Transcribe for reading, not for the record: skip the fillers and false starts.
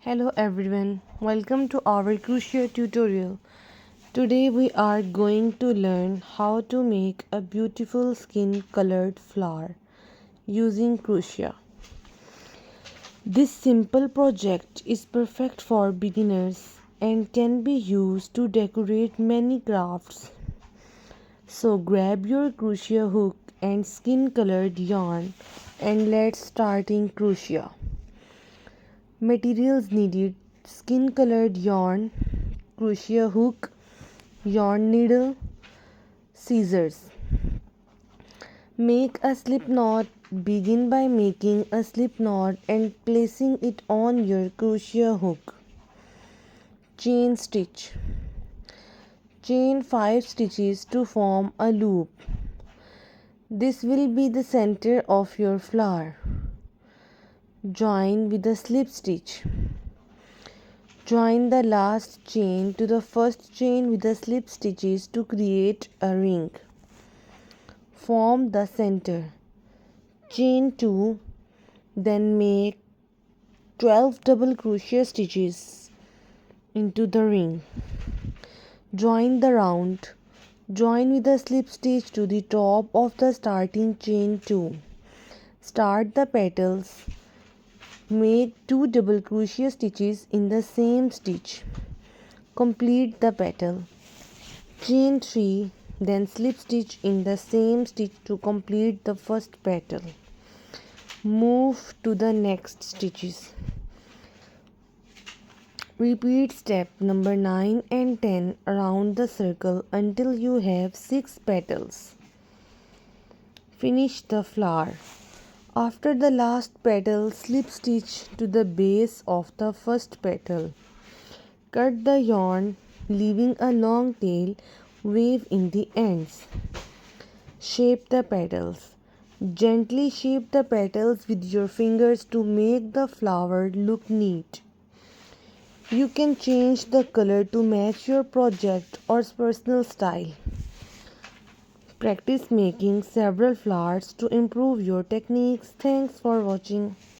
Hello everyone, welcome to our Crochet tutorial. Today we are going to learn how to make a beautiful skin colored flower using crochet. This simple project is perfect for beginners and can be used to decorate many crafts. So grab your crochet hook and skin colored yarn and let's start in crochet. Materials needed: skin colored yarn, crochet hook, yarn needle, scissors. Make a slip knot. Begin by making a slip knot and placing it on your crochet hook. Chain stitch. Chain 5 stitches to form a loop. This will be the center of your flower. Join with a slip stitch. Join the last chain to the first chain with the slip stitches to create a ring. Form the center. Chain 2, then make 12 double crochet stitches into the ring. Join the round. Join with a slip stitch to the top of the starting chain 2. Start the petals. Make 2 double crochet stitches in the same stitch. Complete the petal. Chain 3, then slip stitch in the same stitch to complete the first petal. Move to the next stitches. Repeat step number 9 and 10 around the circle until you have 6 petals. Finish the flower. After the last petal, slip stitch to the base of the first petal. Cut the yarn, leaving a long tail wave in the ends. Shape the petals. Gently shape the petals with your fingers to make the flower look neat. You can change the color to match your project or personal style. Practice making several flowers to improve your techniques. Thanks for watching.